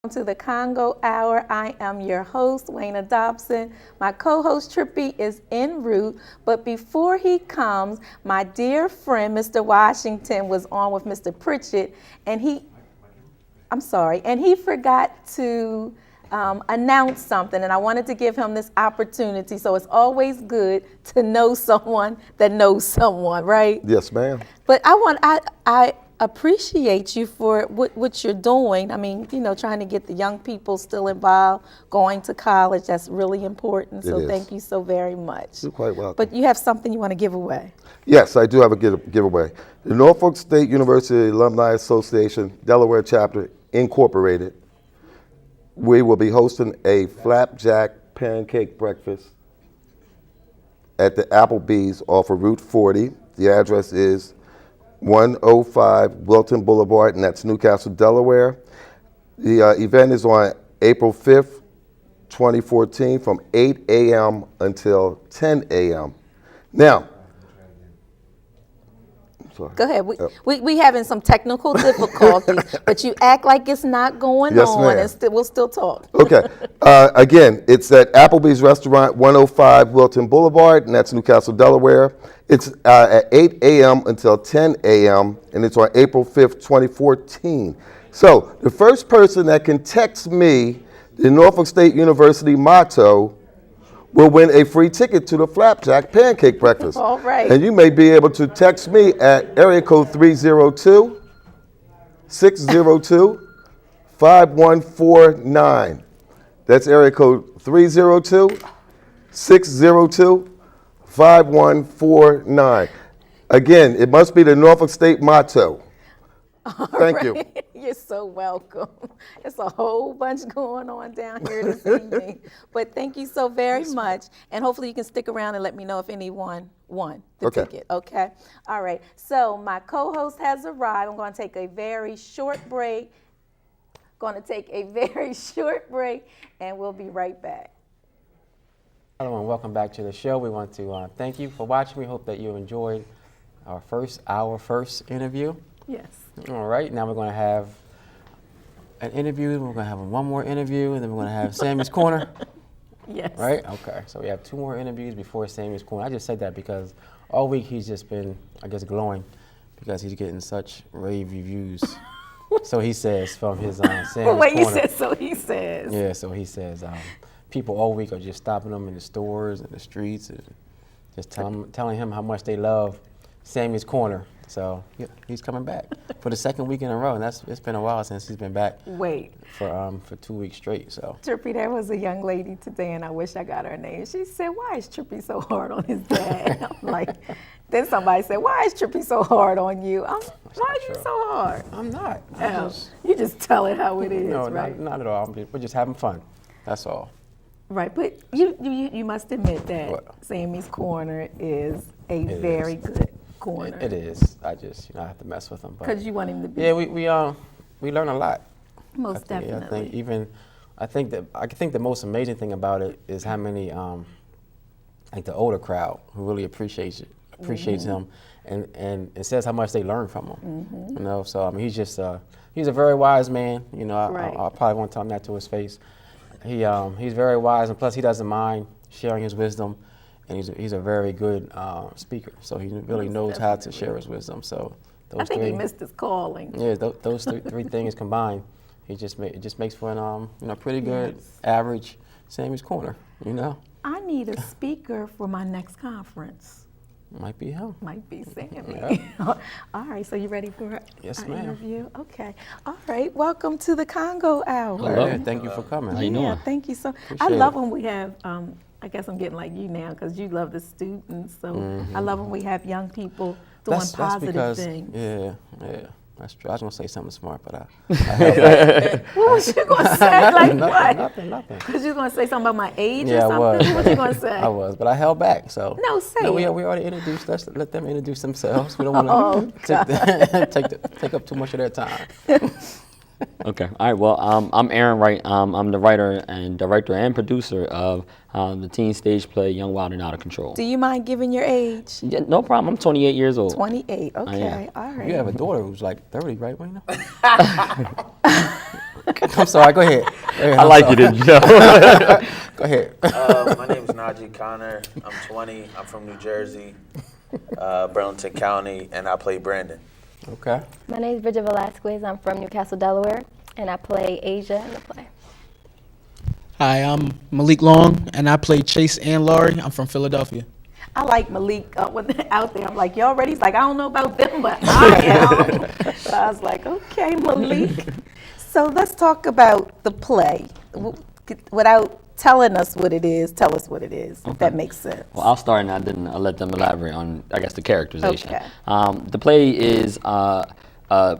To the Congo Hour. I am your host, Wayna Dobson. My co-host, Trippy, is en route, but before he comes, my dear friend, Mr. Washington, was on with Mr. Pritchett, and he forgot to announce something, and I wanted to give him this opportunity, so it's always good to know someone that knows someone, right? Yes, ma'am. But I appreciate you for what you're doing. I mean, trying to get the young people still involved, going to college, that's really important. So thank you so very much. You're quite welcome. But you have something you want to give away. Yes, I do have a giveaway. The Norfolk State University Alumni Association, Delaware Chapter, Incorporated, we will be hosting a flapjack pancake breakfast at the Applebee's off of Route 40. The address is 105 Wilton Boulevard, and that's Newcastle, Delaware. The event is on April 5th, 2014, from 8 a.m. until 10 a.m. Now, go ahead. We having some technical difficulties, but you act like it's not going on, and we'll still talk. Okay. Again, it's at Applebee's Restaurant, 105 Wilton Boulevard, and that's Newcastle, Delaware. It's at 8 a.m. until 10 a.m., and it's on April 5th, 2014. So the first person that can text me the Norfolk State University motto will win a free ticket to the Flapjack Pancake Breakfast. All right. And you may be able to text me at area code 302-602-5149. That's area code 302-602-5149. Again, it must be the Norfolk State motto. Thank you. You're so welcome. It's a whole bunch going on down here this evening. But thank you so very much. And hopefully you can stick around and let me know if anyone won the ticket. Okay? All right. So my co-host has arrived. I'm going to take a very short break. And we'll be right back. Hello and welcome back to the show. We want to thank you for watching. We hope that you enjoyed our first interview. Yes. All right, now we're going to have an interview, we're going to have one more interview, and then we're going to have Sammy's Corner. Yes. Right? Okay, so we have two more interviews before Sammy's Corner. I just said that because all week he's just been, I guess, glowing because he's getting such rave reviews. So he says from his Sammy's Corner. Wait, you said so he says. Yeah, so he says people all week are just stopping him in the stores and the streets and just telling him how much they love Sammy's Corner. So he's coming back for the second week in a row, and it's been a while since he's been back. Wait. For 2 weeks straight. So. Trippy, there was a young lady today, and I wish I got her name. She said, "Why is Trippy so hard on his dad?" I'm like, then somebody said, "Why is Trippy so hard on you?" Why are you so hard? I'm not. You just tell it how it is, no, right? not at all. We're just having fun. That's all. Right, but you must admit that Sammy's Corner is very good corner. It is. I just I have to mess with him. Because you want him to be. Yeah, we learn a lot. Most definitely. I think the most amazing thing about it is how many like the older crowd who really appreciates him and says how much they learn from him. Mm-hmm. So I mean he's just he's a very wise man. I probably won't tell him that to his face. He's very wise, and plus he doesn't mind sharing his wisdom. And he's a very good speaker, so he really knows how to share his wisdom. So I think he missed his calling. Yeah, those three things combined, it just makes for an pretty good average Sammy's Corner. I need a speaker for my next conference. Might be him. Might be Sammy. Yeah. All right, so you ready for our interview? Ma'am. Okay. All right, welcome to the Congo Hour. Hello. Yeah, thank you for coming. How you doing? Thank you so. Appreciate I love when we have. I guess I'm getting like you now because you love the students. So I love when we have young people doing positive things. Yeah, that's true. I was gonna say something smart, but What was you gonna say? Like what? Nothing. Because you gonna say something about my age or something? What was you gonna say? I was, but I held back. So no, say it. We already introduced. Let's let them introduce themselves. We don't want to take up too much of their time. Okay. All right. Well, I'm Aaron Wright. I'm the writer and director and producer of the teen stage play Young, Wild, and Out of Control. Do you mind giving your age? Yeah, no problem. I'm 28 years old. 28. Okay. All right. You have a daughter who's like 30, right, Wayne? I'm sorry. Go ahead. I like you, didn't you? Go ahead. My name is Najee Connor. I'm 20. I'm from New Jersey, Burlington County, and I play Brandon. Okay. My name is Bridget Velasquez. I'm from Newcastle, Delaware, and I play Asia in the play. Hi, I'm Malik Long, and I play Chase and Laurie. I'm from Philadelphia. I like Malik when they're out there. I'm like, y'all ready? He's like, I don't know about them, but I am. So I was like, okay, Malik. So let's talk about the play. Without telling us what it is, tell us what it is, if that makes sense. Well, I'll start and I'll let them elaborate on, I guess, the characterization. Okay. The play is a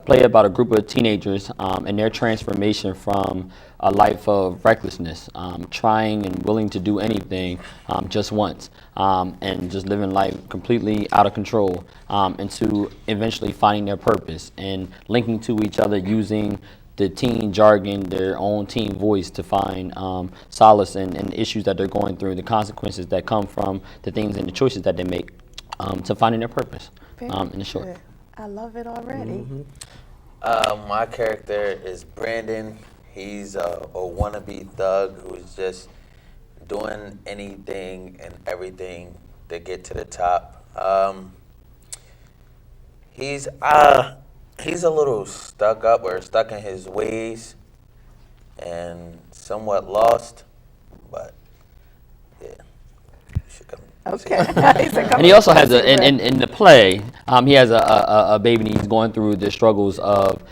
play about a group of teenagers and their transformation from a life of recklessness, trying and willing to do anything just once, and just living life completely out of control, into eventually finding their purpose and linking to each other using the teen jargon, their own teen voice to find solace in the issues that they're going through, the consequences that come from the things and the choices that they make, to finding their purpose in the short. Good. I love it already. My character is Brandon. He's a wannabe thug who's just doing anything and everything to get to the top. He's a little stuck up or stuck in his ways and somewhat lost, but yeah, you should come. Okay. And he also has in the play, he has a baby and he's going through the struggles of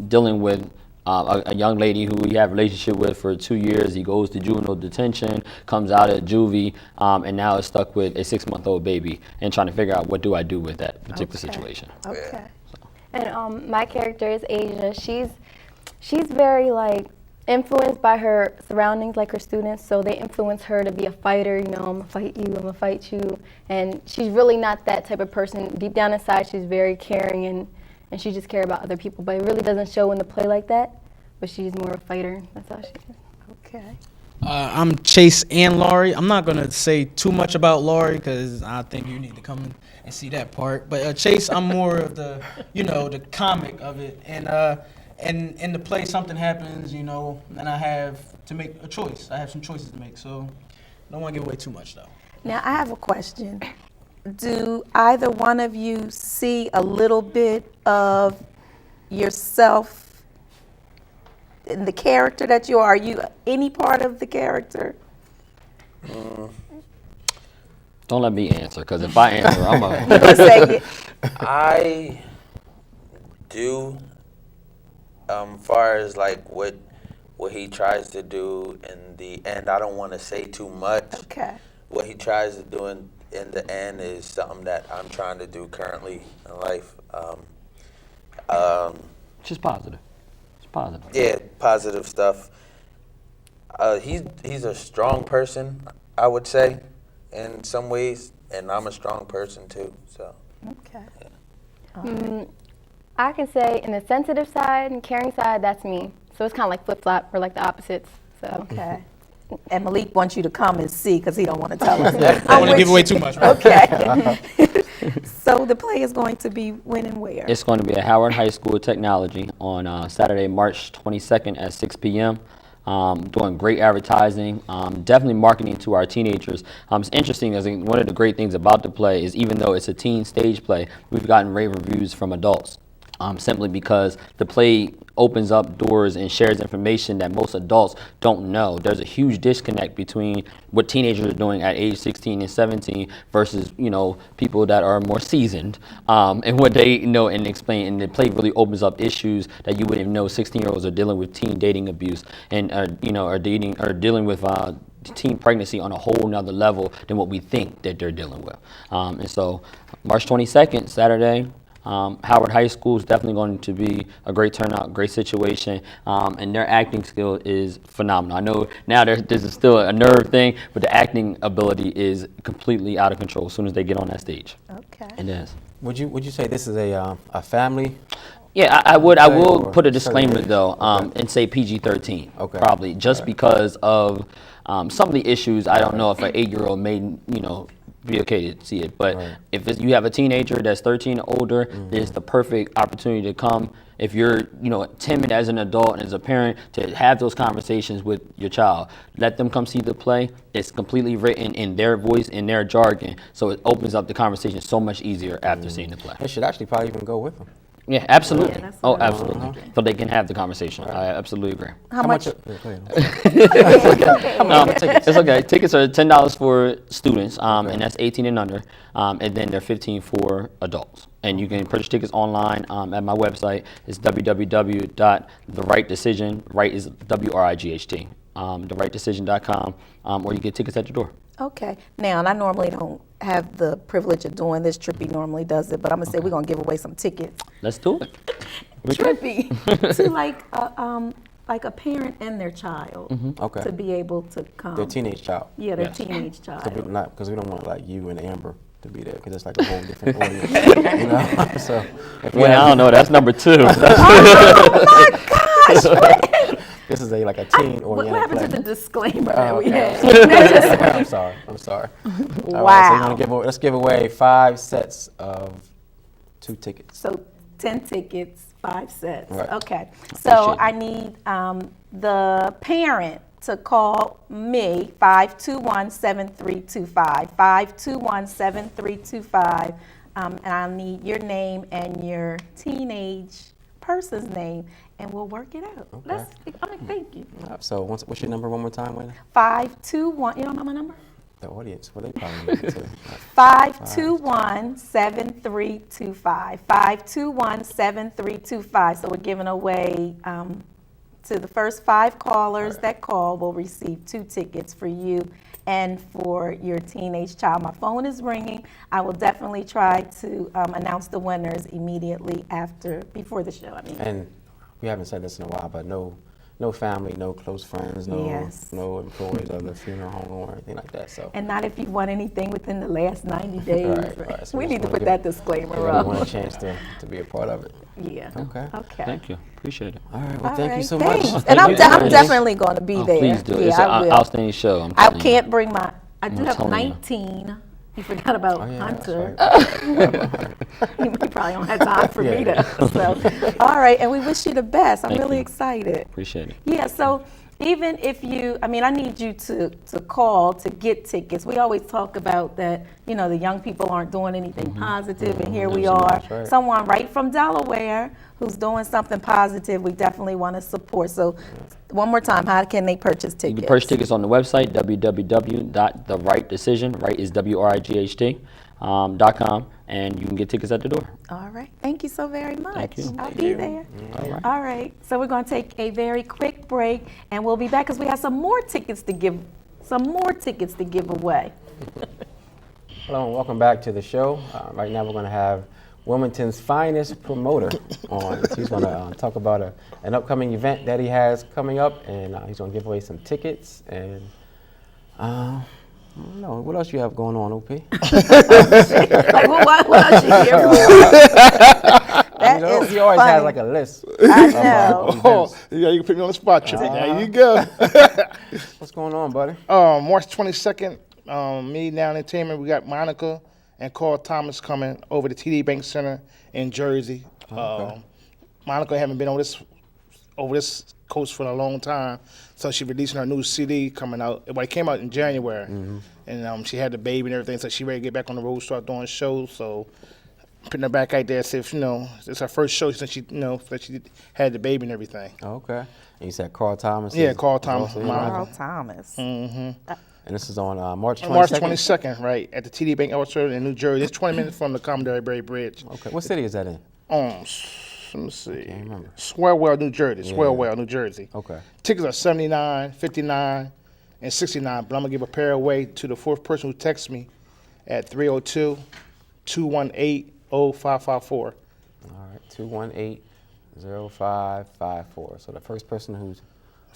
dealing with a young lady who he had a relationship with for 2 years. He goes to juvenile detention, comes out at juvie, and now is stuck with a 6-month-old baby and trying to figure out what do I do with that particular situation. Okay. And my character is Asia. She's very like influenced by her surroundings, like her students. So they influence her to be a fighter. You know, I'm gonna fight you. I'm gonna fight you. And she's really not that type of person. Deep down inside, she's very caring and she just cares about other people. But it really doesn't show in the play like that. But she's more a fighter. That's how she is. Okay. I'm Chase and Laurie. I'm not gonna say too much about Laurie because I think you need to come and see that part. But Chase, I'm more of the, the comic of it. And in the play, something happens, and I have to make a choice. I have some choices to make, so don't want to give away too much, though. Now, I have a question. Do either one of you see a little bit of yourself in the character that you are? Are you any part of the character? Don't let me answer, because if I answer, I'm a... You're gonna say it. I do, far as like what he tries to do in the end. I don't want to say too much. Okay. What he tries to do in the end is something that I'm trying to do currently in life. Just positive. It's positive. Yeah, positive stuff. He's a strong person, I would say, in some ways, and I'm a strong person too. So. Okay. I can say in the sensitive side and caring side, that's me. So it's kind of like flip-flop or like the opposites. So. Okay. And Malik wants you to come and see because he don't want to tell us. I don't want to give away too much, right? Okay. So the play is going to be when and where? It's going to be at Howard High School of Technology on Saturday, March 22nd at 6 p.m. Doing great advertising, definitely marketing to our teenagers. It's interesting, as one of the great things about the play is even though it's a teen stage play, we've gotten rave reviews from adults. Simply because the play opens up doors and shares information that most adults don't know. There's a huge disconnect between what teenagers are doing at age 16 and 17 versus, people that are more seasoned, and what they know and explain. And the play really opens up issues that you wouldn't even know 16-year-olds are dealing with teen dating abuse and, are dealing with teen pregnancy on a whole nother level than what we think that they're dealing with. And so March 22nd, Saturday, Howard High School is definitely going to be a great turnout, great situation, and their acting skill is phenomenal. I know now this is still a nerve thing, but the acting ability is completely out of control as soon as they get on that stage. Okay. It is. Would you say this is a family? Yeah, I will Or put a certain disclaimer age? though, Okay. and say PG-13, Okay. probably, just because of some of the issues. I don't know if an 8-year-old may, be okay to see it. But if you have a teenager that's 13 or older, it's the perfect opportunity to come. If you're, timid as an adult and as a parent, to have those conversations with your child. Let them come see the play. It's completely written in their voice, in their jargon, so it opens up the conversation so much easier after seeing the play. They should actually probably even go with them. Yeah, absolutely. Yeah, that's Oh, what I was absolutely. thinking. So they can have the conversation. I absolutely agree. How much? It's okay. Tickets are $10 for students, and that's 18 and under, and then they're $15 for adults. And you can purchase tickets online at my website. It's www.therightdecision. Right is WRIGHT. TheRightDecision.com, or you get tickets at your door. Okay. Now, and I normally don't have the privilege of doing this. Trippy normally does it, but I'm gonna say we're gonna give away some tickets. Let's do it. Trippy to like a parent and their child Okay. to be able to come. Their teenage child. Yeah, their Yes. teenage child. Because we don't want like you and Amber to be there because it's like a whole different audience. So if we Well, I have- don't know. That's number 2. Oh my gosh! this is a teen What oriented happened to play. the disclaimer that we okay. had? I'm sorry. All right, so Wow. let's give away 5 sets of 2 tickets. So 10 tickets, 5 sets. Right. Okay. So Appreciate I need the parent to call me, 521-7325, 521-7325, and I'll need your name and your teenage person's name, and we'll work it out. Okay. Thank you. So what's your number one more time, Wayne? 521, you don't know my number? The audience, well, they probably know it too. 521-7325, 521-7325. So we're giving away to the first 5 callers that call will receive 2 tickets for you and for your teenage child. My phone is ringing. I will definitely try to announce the winners immediately before the show. And we haven't said this in a while, but no family, no close friends, Yes. no employees of the funeral home or anything like that. So And not if you won anything within the last 90 days. Right. So We just need to wanna put give that disclaimer everyone a up. chance to be a part of it. Yeah. Okay. Okay. Thank you. Appreciate it. All right. Well, All thank you right, so thanks. much. And I'm you. definitely going to be Oh, there. please do. Yeah, It's I an will. outstanding show. I'm I telling you. can't bring my. I do I'm have telling you. 19. You forgot about Oh, yeah, that's Hunter. right. You probably don't have time for me Yeah. to. So, all right, and we wish you the best. I'm Thank really you. excited. Appreciate it. Yeah. So even if you, I need you to call to get tickets. We always talk about that. The young people aren't doing anything positive, and here we are. That's right. Someone right from Delaware who's doing something positive. We definitely want to support. So, one more time, how can they purchase You tickets? can purchase tickets on the website, www.therightdecision, right is WRIGHT.com, and you can get tickets at the door. All right. Thank you so very much. Thank you. I'll be there. All right. All right. So we're going to take a very quick break, and we'll be back because we have some more tickets to give. Away. Hello and welcome back to the show. Right now we're going to have Wilmington's finest promoter on. He's going to talk about an upcoming event that he has coming up, and he's going to give away some tickets. And I don't know, what else you have going on, OP? Like, what else you hear? That is He always funny. has like a list. I know. Oh, yeah, you can put me on the spot, Trippy. There you go. What's going on, buddy? March 22nd, me, Now Entertainment, we got Monica and Carl Thomas coming over to TD Bank Center in Jersey. Monica haven't been over this coast for a long time, so she's releasing her new CD coming out. It came out in January, and she had the baby and everything, so she ready to get back on the road, start doing shows. So putting her back out there, if it's her first show since she had the baby and everything. Okay. And you said Carl Thomas? Yeah, is Carl Thomas. also in Monica. Carl Thomas. And this is on March 22nd? March 22nd, right, at the TD Bank Orchard in New Jersey. It's 20 minutes from the Commodore Bay Bridge. Okay. What city is that in? Let me see. Can't remember. Swellwell, New Jersey. Swellwell, New Jersey. Okay. Tickets are $79, $59, and $69. But I'm going to give a pair away to the 4th person who texts me at 302-218-0554. All right, 218-0554. So the first person who's,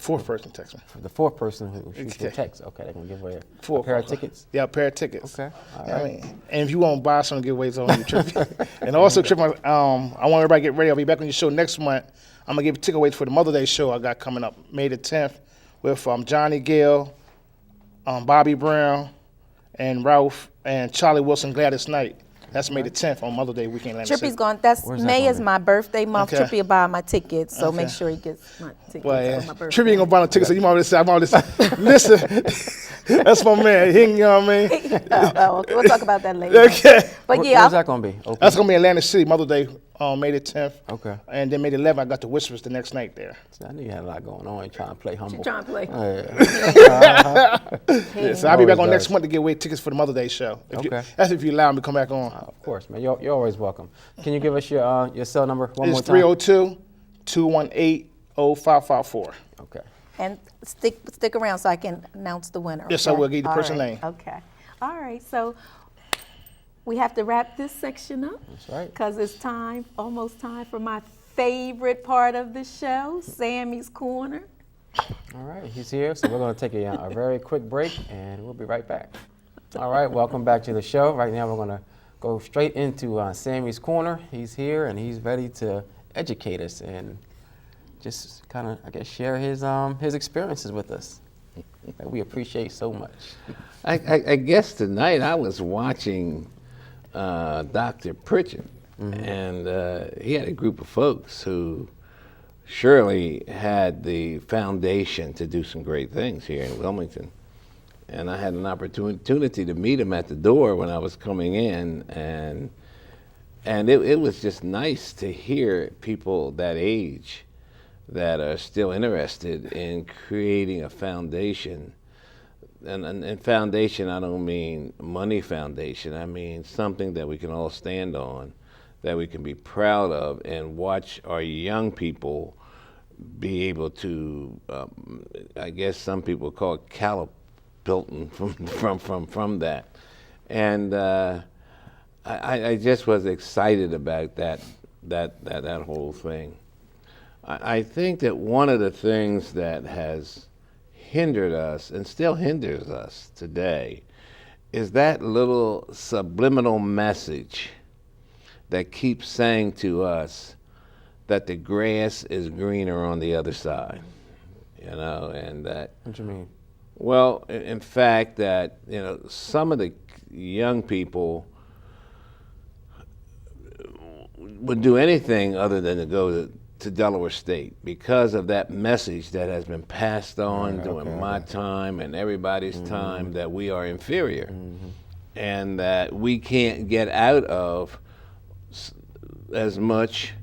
4th person text me. the 4th person who shoots the Okay. text, okay, they're going to give away a Four. pair of tickets? Yeah, a pair of tickets. Okay, all I right. mean, and if you want to buy some giveaways on you, Trippy. And also, Trippy, I want everybody to get ready. I'll be back on your show next month. I'm going to give takeaways for the Mother's Day show I got coming up May the 10th with Johnny Gill, Bobby Brown, and Ralph and Charlie Wilson Gladys Knight. That's May the 10th on Mother's Day weekend. Trippy's going. That's May is my birthday month. Okay. Trippy will buy my tickets, so Okay. make sure he gets my tickets Well, yeah. for my birthday. Trippy ain't gonna buy no tickets, so you might already say, listen, that's my man. He, you know what I mean? Okay. We'll talk about that later. Okay. But yeah, Where's that going to be? Open? That's gonna be Atlantic City, Mother's Day, May the 10th. Okay. And then May the 11th, I got the Whispers the next night there. I knew you had a lot going on. Trying to play humble. trying to play. Yeah, so I'll be back on next month to give away tickets for the Mother's Day show. That's if you allow me to come back on. Of course, man. You're always welcome. Can you give us your cell number one more It's time? 302-218-0554. Okay. And stick around so I can announce the winner. Yes, I will. Give you the All person's right. name. Okay. All right. So we have to wrap this section up. That's right. Because it's almost time for my favorite part of the show, Sammy's Corner. All right, he's here, so we're going to take a very quick break, and we'll be right back. All right, welcome back to the show. Right now, we're going to go straight into Sammy's Corner. He's here, and he's ready to educate us and just kind of, I guess, share his experiences with us that we appreciate so much. I guess tonight I was watching Dr. Pritchett, and he had a group of folks who surely had the foundation to do some great things here in Wilmington. And I had an opportunity to meet him at the door when I was coming in, and it was just nice to hear people that age that are still interested in creating a foundation. And foundation, I don't mean money foundation. I mean something that we can all stand on, that we can be proud of, and watch our young people be able to, I guess some people call it catapulting from that. And I just was excited about that whole thing. I think that one of the things that has hindered us and still hinders us today is that little subliminal message that keeps saying to us that the grass is greener on the other side, and that. What do you mean? Well, in fact, that some of the young people would do anything other than to go to Delaware State because of that message that has been passed on during my time and everybody's time, that we are inferior and that we can't get out of as much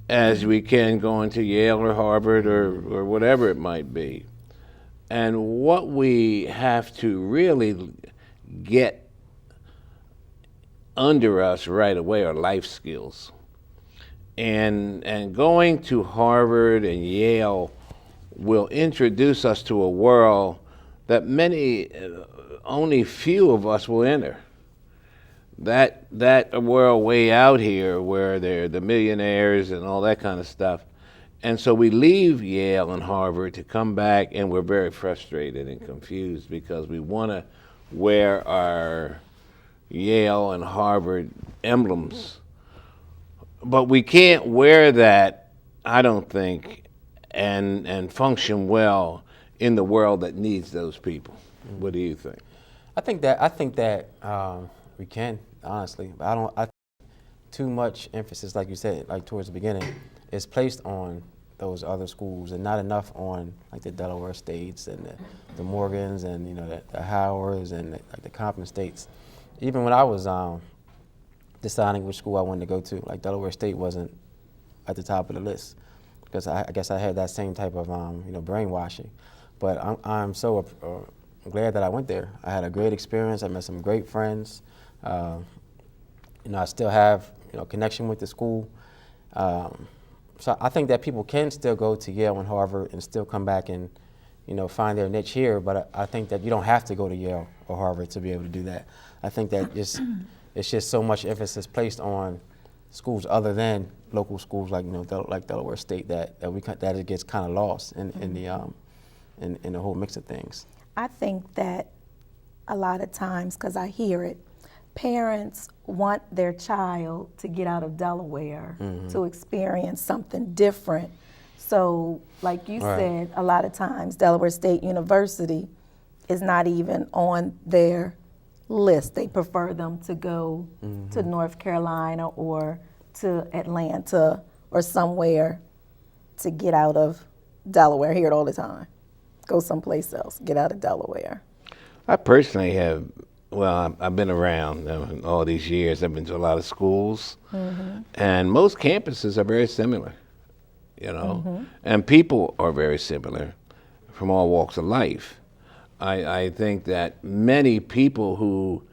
as we can going to Yale or Harvard or whatever it might be. And what we have to really get under us right away are life skills. And going to Harvard and Yale will introduce us to a world that only few of us will enter. That world way out here where they're the millionaires and all that kind of stuff. And so we leave Yale and Harvard to come back, and we're very frustrated and confused because we want to wear our Yale and Harvard emblems. But we can't wear that, I don't think, and function well in the world that needs those people. What do you think? I think that we can, honestly. But I think too much emphasis, like you said, like towards the beginning, is placed on those other schools and not enough on like the Delaware States and the Morgans and the Howards and like the Compton States. Even when I was deciding which school I wanted to go to, like Delaware State wasn't at the top of the list because I guess I had that same type of brainwashing. But I'm so glad that I went there. I had a great experience. I met some great friends. I still have connection with the school. So I think that people can still go to Yale and Harvard and still come back and find their niche here. But I think that you don't have to go to Yale or Harvard to be able to do that. I think that it's just so much emphasis placed on schools other than local schools like like Delaware State that it gets kind of lost in the whole mix of things. I think that a lot of times, because I hear it, parents want their child to get out of Delaware to experience something different. So, like you said, a lot of times Delaware State University is not even on their list, they prefer them to go to North Carolina or to Atlanta or somewhere to get out of Delaware. I hear it all the time. Go someplace else. Get out of Delaware. I personally have, well, I've been around all these years. I've been to a lot of schools, and most campuses are very similar, and people are very similar from all walks of life. I think that many people who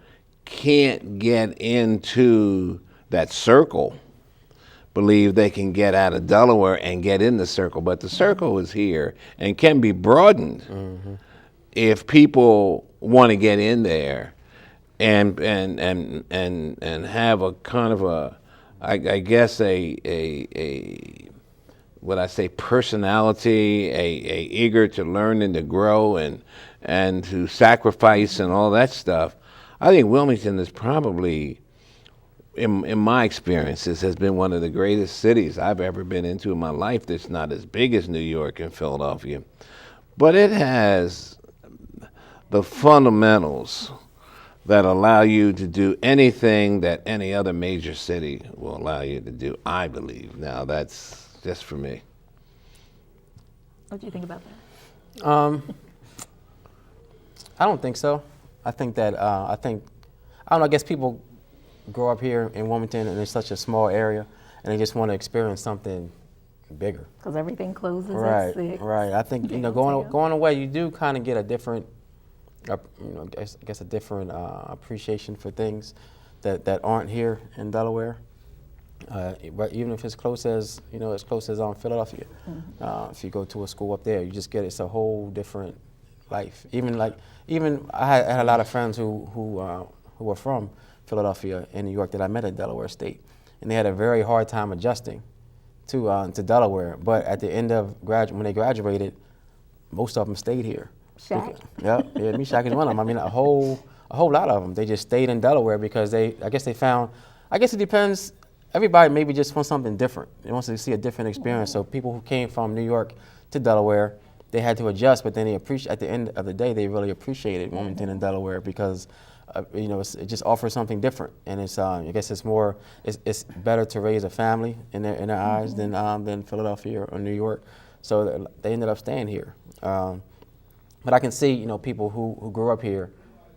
can't get into that circle believe they can get out of Delaware and get in the circle, but the circle is here and can be broadened if people want to get in there and have a kind of a, I guess a what I say, personality, a eager to learn and to grow and to sacrifice and all that stuff. I think Wilmington is probably, in my experiences, has been one of the greatest cities I've ever been into in my life. That's not as big as New York and Philadelphia, but it has the fundamentals that allow you to do anything that any other major city will allow you to do, I believe. Now, that's just for me. What do you think about that? I don't think so. I think that, I don't know, I guess people grow up here in Wilmington and it's such a small area and they just want to experience something bigger. Because everything closes Right, at 6. right. I think, going away, you do kind of get a different, I guess a different appreciation for things that aren't here in Delaware. But even if it's close as Philadelphia, if you go to a school up there, you just get it's a whole different life. Even I had a lot of friends who were from Philadelphia and New York that I met at Delaware State, and they had a very hard time adjusting to Delaware. But at the end of when they graduated, most of them stayed here. Shaq? Yeah, me, Shaq is one of them. I mean, a whole lot of them. They just stayed in Delaware because I guess it depends. Everybody maybe just wants something different. They want to see a different experience. So people who came from New York to Delaware, they had to adjust, but then at the end of the day, they really appreciated Wilmington and Delaware because, it just offers something different. And it's, I guess it's better to raise a family in their eyes than Philadelphia or New York. So they ended up staying here. But I can see, people who grew up here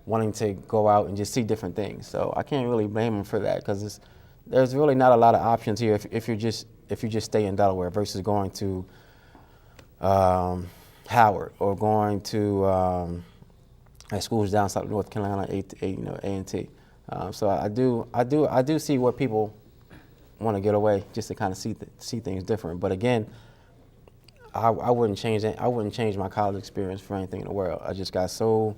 wanting to go out and just see different things. So I can't really blame them for that because there's really not a lot of options here if you just stay in Delaware versus going to Howard or going to schools down south North Carolina, A&T. So I do see where people want to get away just to kind of see things different. But again, I wouldn't change it. I wouldn't change my college experience for anything in the world. I just got so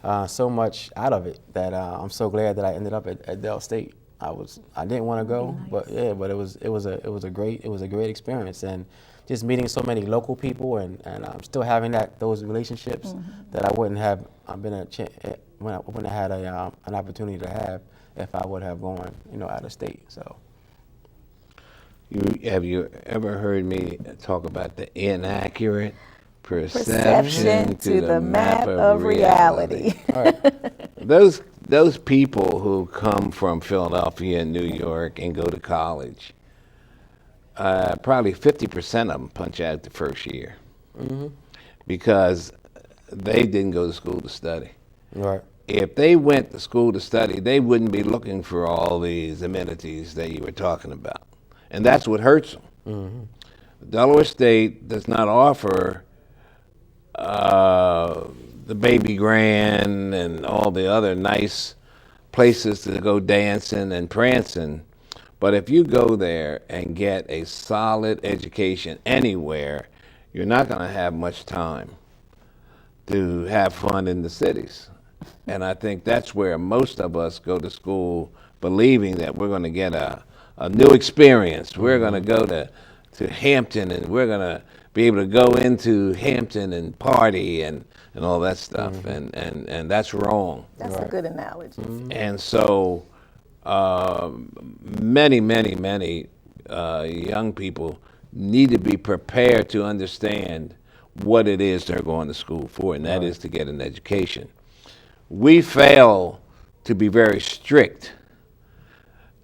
much out of it that I'm so glad that I ended up at Del State. I didn't want to go, but it was a great experience, and just meeting so many local people and still having those relationships that I wouldn't have had an opportunity to have if I would have gone out of state. So. Have you ever heard me talk about the inaccurate perception to the map of reality? All right. Those people who come from Philadelphia and New York and go to college, probably 50% of them punch out the first year because they didn't go to school to study. Right. If they went to school to study, they wouldn't be looking for all these amenities that you were talking about. And that's what hurts them. Delaware State does not offer the Baby Grand and all the other nice places to go dancing and prancing. But if you go there and get a solid education anywhere, you're not going to have much time to have fun in the cities. And I think that's where most of us go to school believing that we're going to get a new experience. We're going to go to Hampton and we're going to be able to go into Hampton and party and all that stuff. And that's wrong. That's a good analogy. And so many young people need to be prepared to understand what it is they're going to school for, and that is to get an education. We fail to be very strict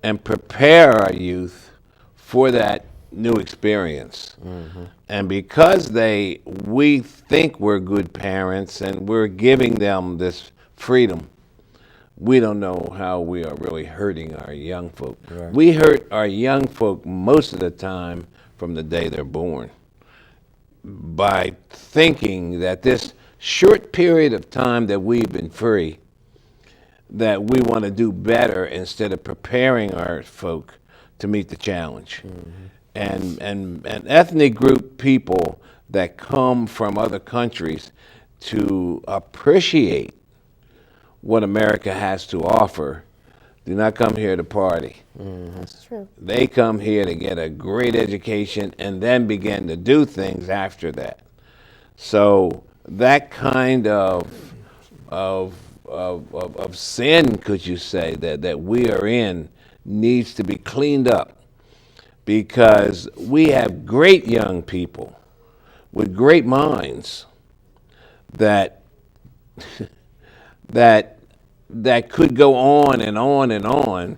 and prepare our youth for that new experience. And because we think we're good parents and we're giving them this freedom, we don't know how we are really hurting our young folk. Right. We hurt our young folk most of the time from the day they're born by thinking that this short period of time that we've been free, that we want to do better instead of preparing our folk to meet the challenge. And ethnic group people that come from other countries to appreciate what America has to offer do not come here to party. That's true. They come here to get a great education and then begin to do things after that. So that kind of sin, could you say, that we are in needs to be cleaned up, because we have great young people with great minds that that could go on and on and on,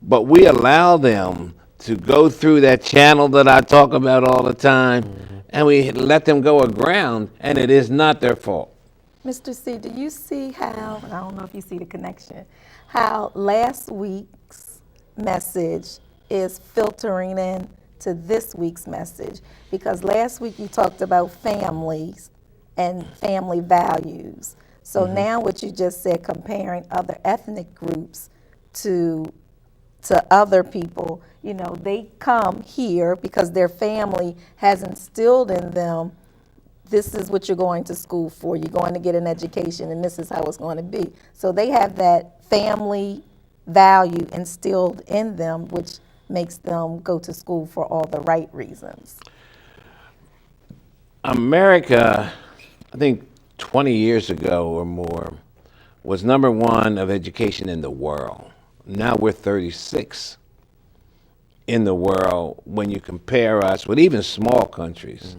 but we allow them to go through that channel that I talk about all the time, and we let them go aground, and it is not their fault. Mr. C, do you see how, I don't know if you see the connection, how last week's message is filtering in to this week's message? Because last week you talked about families and family values. So now what you just said, comparing other ethnic groups to other people, you know, they come here because their family has instilled in them, this is what you're going to school for. You're going to get an education, and this is how it's going to be. So they have that family value instilled in them, which makes them go to school for all the right reasons. America, I think 20 years ago or more, was #1 of education in the world. Now we're 36 in the world when you compare us with even small countries,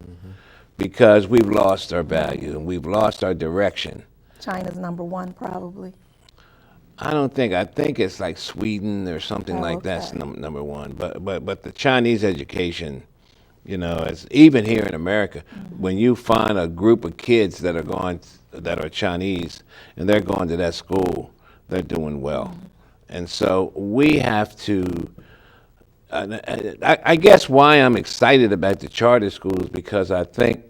because we've lost our value and we've lost our direction. China's #1 probably. I think it's like Sweden or something like that's #1. But the Chinese education, you know, it's even here in America, when you find a group of kids that are Chinese and they're going to that school, they're doing well. And so we have to, I guess why I'm excited about the charter schools, because I think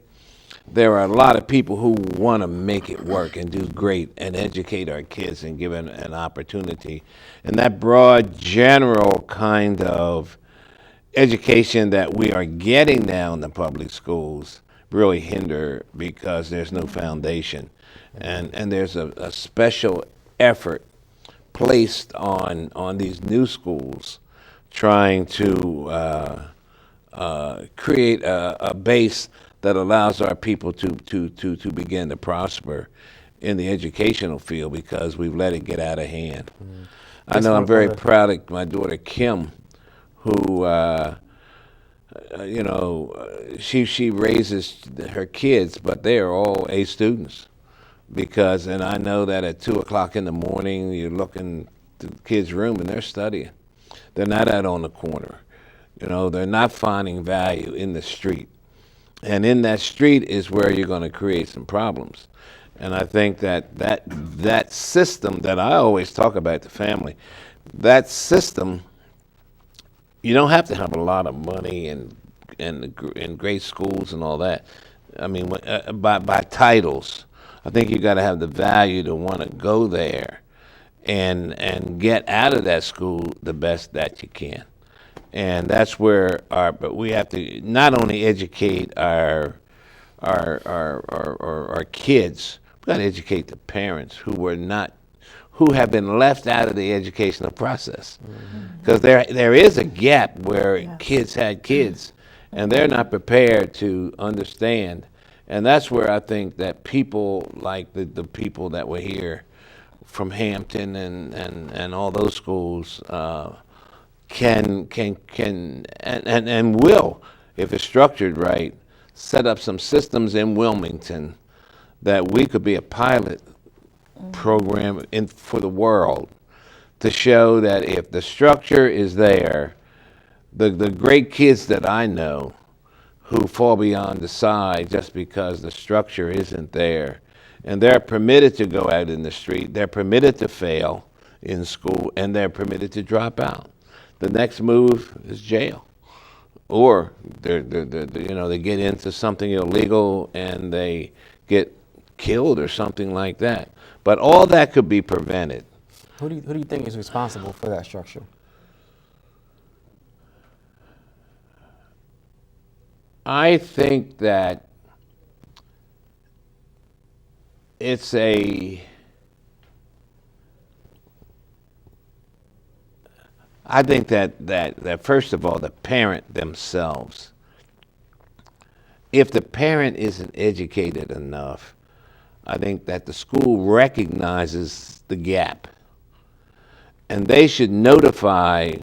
there are a lot of people who want to make it work and do great and educate our kids and give an opportunity. And that broad, general kind of education that we are getting now in the public schools really hinder, because there's no foundation. And there's a special effort placed on these new schools trying to create a base that allows our people to begin to prosper in the educational field, because we've let it get out of hand. I know I'm very proud of my daughter Kim, who you know, she raises her kids, but they are all A students. And I know that at 2 o'clock in the morning, you're looking to the kids' room and they're studying. They're not out on the corner. You know, they're not finding value in the street. And in that street is where you're going to create some problems. And I think that system that I always talk about, the family, that system, you don't have to have a lot of money and great schools and all that. I mean, by titles, I think you got to have the value to want to go there and get out of that school the best that you can. And that's where but we have to not only educate our kids, we got to educate the parents who have been left out of the educational process. Because there is a gap where kids had kids, and they're not prepared to understand. And that's where I think that people like the people that were here from Hampton and all those schools can and will, if it's structured right, set up some systems in Wilmington that we could be a pilot program for the world, to show that if the structure is there, the great kids that I know who fall beyond the side just because the structure isn't there, and they're permitted to go out in the street, they're permitted to fail in school, and they're permitted to drop out. The next move is jail, or they get into something illegal and they get killed or something like that. But all that could be prevented. Who do you think is responsible for that structure? I think that I think that first of all, the parent themselves, if the parent isn't educated enough, I think that the school recognizes the gap, and they should notify.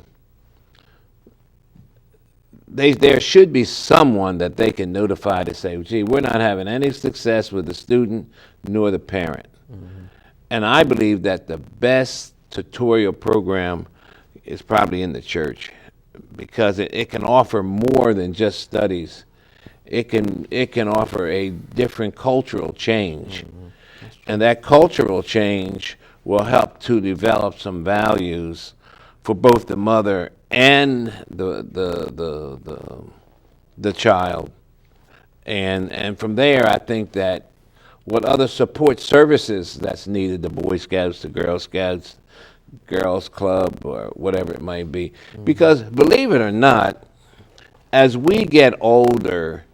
There should be someone that they can notify to say, gee, we're not having any success with the student nor the parent. Mm-hmm. And I believe that the best tutorial program is probably in the church, because it can offer more than just studies. It can offer a different cultural change. Mm-hmm. And that cultural change will help to develop some values for both the mother and the child. And from there, I think that what other support services that's needed, the Boy Scouts, the Girl Scouts, Girls Club, or whatever it might be. Mm-hmm. Because believe it or not, as we get older,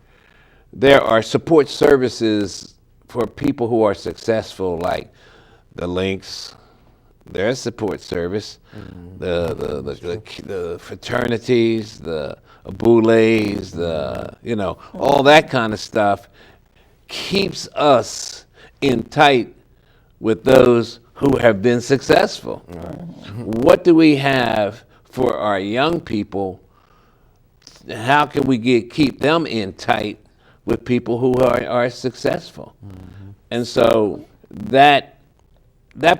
there are support services for people who are successful, like the Links, their support service, mm-hmm. the fraternities, the Aboulés, all that kind of stuff keeps us in tight with those who have been successful. Right. What do we have for our young people? How can we keep them in tight with people who are successful? Mm-hmm. And so that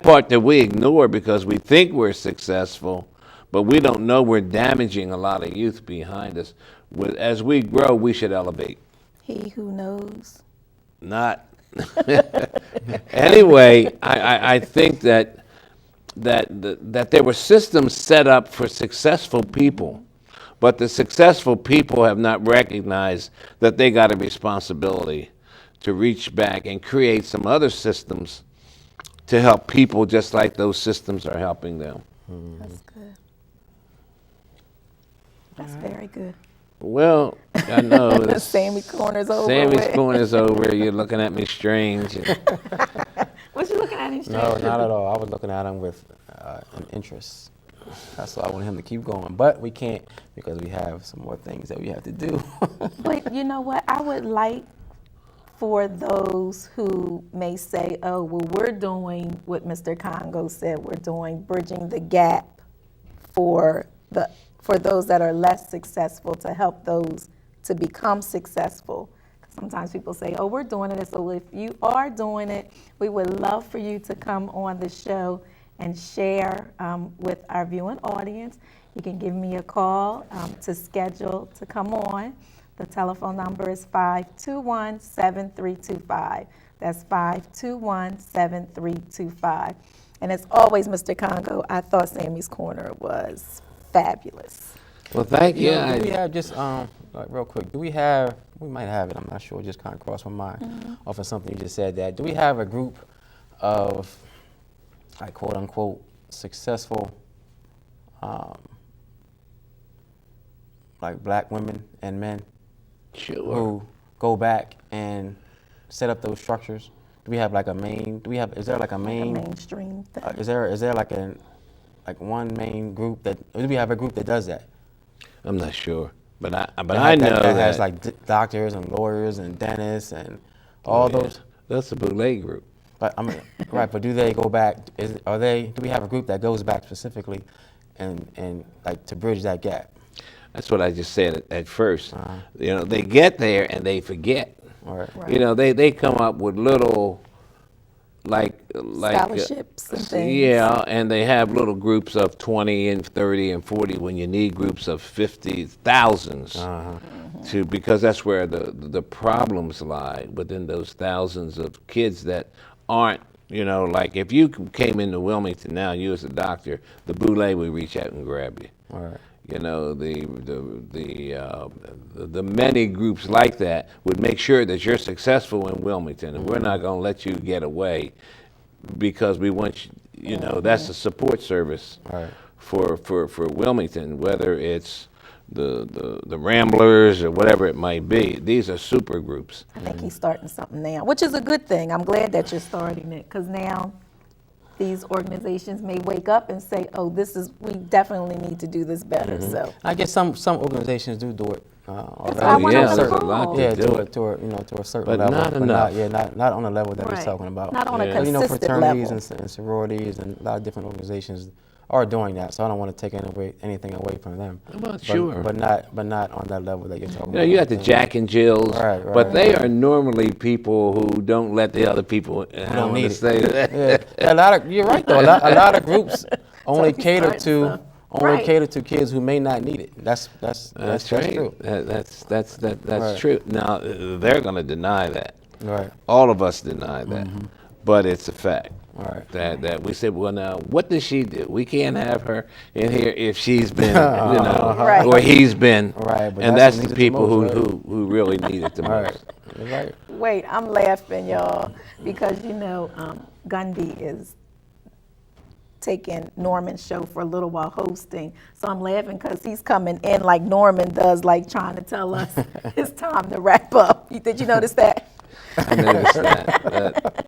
part that we ignore because we think we're successful, but we don't know we're damaging a lot of youth behind us. As we grow, we should elevate. He who knows. Not. Anyway, I think that there were systems set up for successful people, but the successful people have not recognized that they got a responsibility to reach back and create some other systems to help people just like those systems are helping them. That's good. That's very good. Well, I know. Sammy's corner's over. Sammy's corner's over. You're looking at me strange. What you looking at him strange? No, not at all. I was looking at him with an interest. That's why I wanted him to keep going. But we can't, because we have some more things that we have to do. But you know what? I would like for those who may say, oh, well, we're doing what Mr. Congo said, we're doing bridging the gap for those that are less successful, to help those to become successful. Sometimes people say, oh, we're doing it. So if you are doing it, we would love for you to come on the show and share with our viewing audience. You can give me a call to schedule to come on. The telephone number is 521-7325. That's 521-7325. And as always, Mr. Congo, I thought Sammy's Corner was fabulous. Well, thank you. Do we have just, real quick, we might have it, I'm not sure, it just kind of crossed my mind off of something you just said that. Do we have a group of, like, quote unquote, successful, like black women and men who go back and set up those structures? Do we have like a main, is there like a mainstream thing? Is there like one main group do we have a group that does that? I'm not sure, but I know that has like doctors and lawyers and dentists and all those. That's the Boulé group. But I mean, right? But do they go back? Do we have a group that goes back specifically, and like to bridge that gap? That's what I just said at first. Uh-huh. They get there and they forget. Right. They come up with little scholarships and things. Yeah, and they have little groups of 20 and 30 and 40 when you need groups of 50, thousands. Because that's where the problems lie, within those thousands of kids that aren't, like if you came into Wilmington now, you as a doctor, the boule would reach out and grab you. Right. The many groups like that would make sure that you're successful in Wilmington, and we're not going to let you get away because we want you. That's a support service for Wilmington, whether it's the Ramblers or whatever it might be. These are super groups. I think he's starting something now, which is a good thing. I'm glad that you're starting it, because now these organizations may wake up and say, "Oh, we definitely need to do this better." So I guess some organizations do it That's already. why I wanted to there's a call. lot to Yeah, do it. to a certain But level, not enough. not on the level that he's Right. talking about. Not on a Yeah. consistent fraternities level. and sororities and a lot of different organizations are doing that. So I don't want to take anything away from them. Well, sure. But not on that level that you're talking about. You got the Jack and Jills, Right, but they are normally people who don't let the other people. I don't don't need want it. to say that. Yeah, you're right though. A lot of groups only he's cater starting to stuff. Right. cater to kids who may not need it. That's That's right. true. That's true. Now they're going to deny that. Right. All of us deny that, but it's a fact. Right. That we said, well, now what does she do? We can't have her in here if she's been, Right. or he's been, Right, but and that's that's who the needs it the people most, right? who really need it the Right. most. You're right. Wait, I'm laughing, y'all, because Gundy is taking Norman's show for a little while hosting. So I'm laughing because he's coming in like Norman does, like trying to tell us it's time to wrap up. Did you notice that? I noticed that.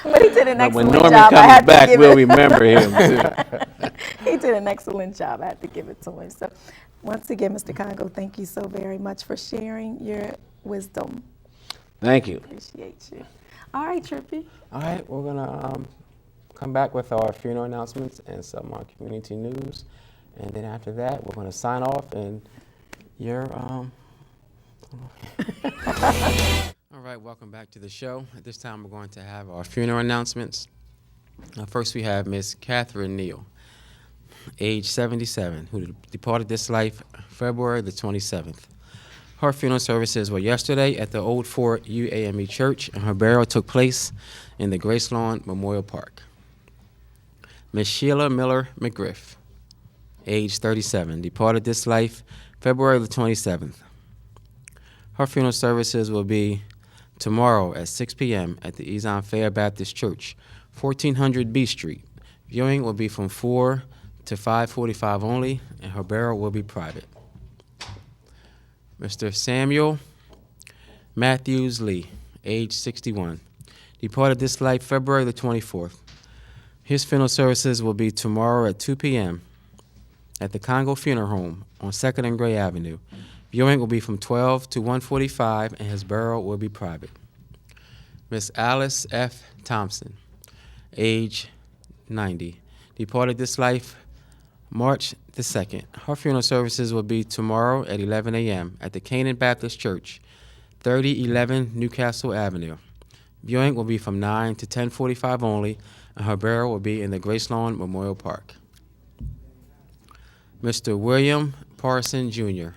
But he did an But when excellent Norman job. I comes have to back, give we'll it. remember him too. He did an excellent job. I have to give it to him. So once again, Mr. Congo, thank you so very much for sharing your wisdom. Thank you. Appreciate you. All right, Trippy. All right, we're gonna come back with our funeral announcements and some community news, and then after that, we're gonna sign off. And you're All right, welcome back to the show. At this time, we're going to have our funeral announcements. First, we have Miss Catherine Neal, age 77, who departed this life February the 27th. Her funeral services were yesterday at the Old Fort UAME Church, and her burial took place in the Grace Lawn Memorial Park. Miss Sheila Miller McGriff, age 37, departed this life February the 27th. Her funeral services will be tomorrow at 6 p.m. at the Ezon Fair Baptist Church, 1400 B Street. Viewing will be from 4 to 5:45 only, and her burial will be private. Mr. Samuel Matthews Lee, age 61, departed this life February the 24th. His funeral services will be tomorrow at 2 p.m. at the Congo Funeral Home on 2nd and Gray Avenue. Viewing will be from 12 to 1:45, and his burial will be private. Miss Alice F. Thompson, age 90, departed this life March the 2nd. Her funeral services will be tomorrow at 11 a.m. at the Canaan Baptist Church, 3011 Newcastle Avenue. Viewing will be from 9 to 10:45 only, and her burial will be in the Grace Lawn Memorial Park. Mr. William Parson, Jr.,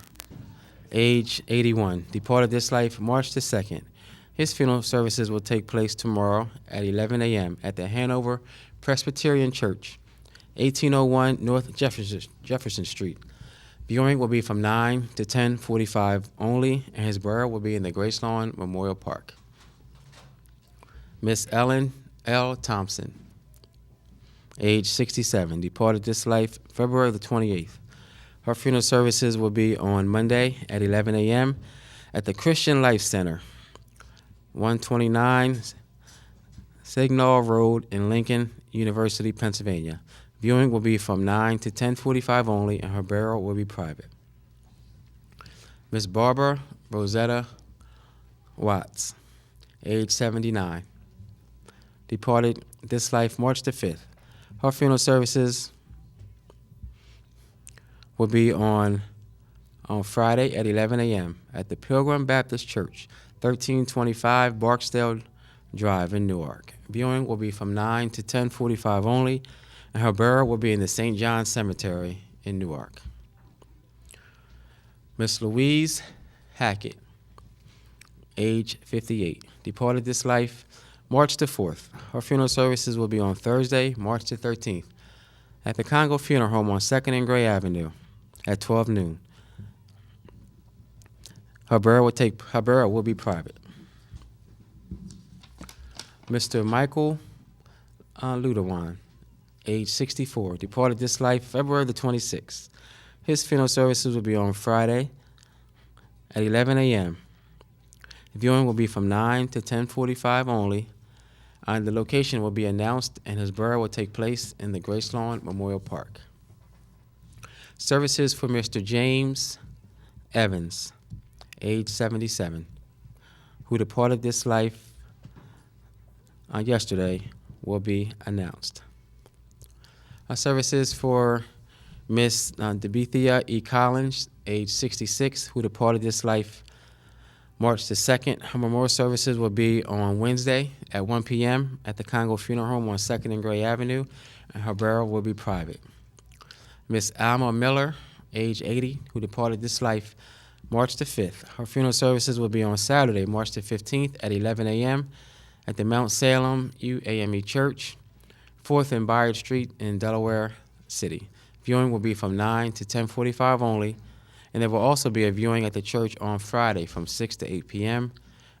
age 81, departed this life March the 2nd. His funeral services will take place tomorrow at 11 a.m. at the Hanover Presbyterian Church, 1801 North Jefferson Street. Viewing will be from 9 to 10:45 only, and his burial will be in the Grace Lawn Memorial Park. Miss Ellen L. Thompson, age 67, departed this life February the 28th. Her funeral services will be on Monday at 11 a.m. at the Christian Life Center, 129 Signal Road in Lincoln University, Pennsylvania. Viewing will be from 9 to 10:45 only, and her burial will be private. Miss Barbara Rosetta Watts, age 79, departed this life March the 5th. Her funeral services will be on Friday at 11 a.m. at the Pilgrim Baptist Church, 1325 Barksdale Drive in Newark. Viewing will be from 9 to 10:45 only, and her burial will be in the St. John Cemetery in Newark. Miss Louise Hackett, age 58, departed this life March the 4th. Her funeral services will be on Thursday, March the 13th, at the Congo Funeral Home on 2nd and Gray Avenue at 12 noon. Her burial will be private. Mr. Michael Ludewan, age 64, departed this life February the 26th. His funeral services will be on Friday at 11 a.m. Viewing will be from 9 to 10:45 only, and the location will be announced, and his burial will take place in the Grace Lawn Memorial Park. Services for Mr. James Evans, age 77, who departed this life yesterday, will be announced. Services for Miss Debethia E. Collins, age 66, who departed this life March the 2nd. Her memorial services will be on Wednesday at 1 p.m. at the Congo Funeral Home on 2nd and Gray Avenue, and her burial will be private. Miss Alma Miller, age 80, who departed this life March the 5th. Her funeral services will be on Saturday, March the 15th at 11 a.m. at the Mount Salem UAME Church, 4th and Bayard Street in Delaware City. Viewing will be from 9 to 10:45 only, and there will also be a viewing at the church on Friday from 6 to 8 p.m.,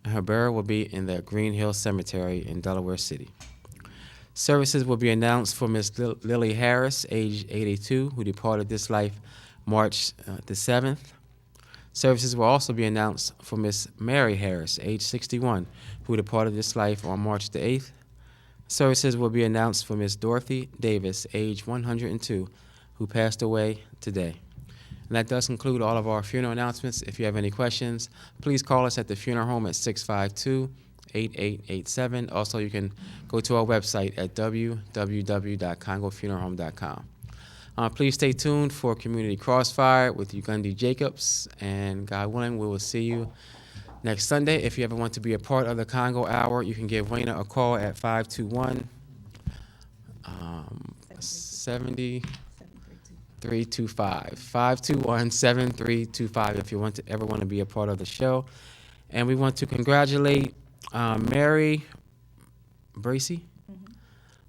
and her burial will be in the Green Hill Cemetery in Delaware City. Services will be announced for Miss Lily Harris, age 82, who departed this life March the 7th. Services will also be announced for Miss Mary Harris, age 61, who departed this life on March the 8th. Services will be announced for Miss Dorothy Davis, age 102, who passed away today. And that does conclude all of our funeral announcements. If you have any questions, please call us at the funeral home at 652-8887. Also, you can go to our website at www.congofuneralhome.com. Please stay tuned for Community Crossfire with Ugundi Jacobs, and God willing, we will see you next Sunday. If you ever want to be a part of the Congo Hour, you can give Wayna a call at 521-7325. 521-7325 if you ever want to be a part of the show. And we want to congratulate Mary Bracy,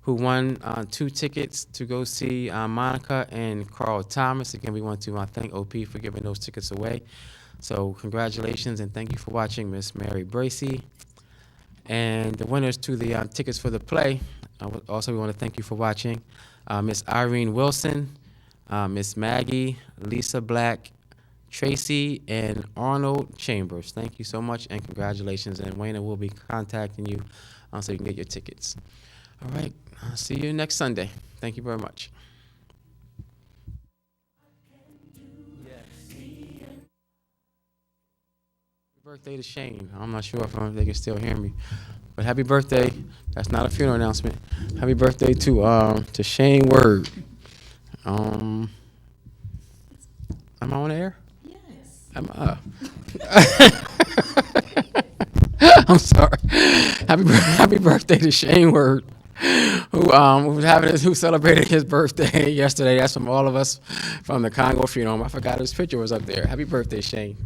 who won 2 tickets to go see Monica and Carl Thomas. Again, we want to thank OP for giving those tickets away. So congratulations, and thank you for watching, Miss Mary Bracy. And the winners to the tickets for the play, also we want to thank you for watching, Miss Irene Wilson, Miss Maggie, Lisa Black, Tracy, and Arnold Chambers. Thank you so much, and congratulations. And Wayna will be contacting you so you can get your tickets. All right, I'll see you next Sunday. Thank you very much. Happy birthday to Shane. I'm not sure if they can still hear me, but happy birthday. That's not a funeral announcement. Happy birthday to Shane Word. Am I on the air? Yes. I'm sorry. Happy birthday to Shane Word, who celebrated his birthday yesterday. That's from all of us from the Congo Funeral Home. I forgot his picture was up there. Happy birthday, Shane.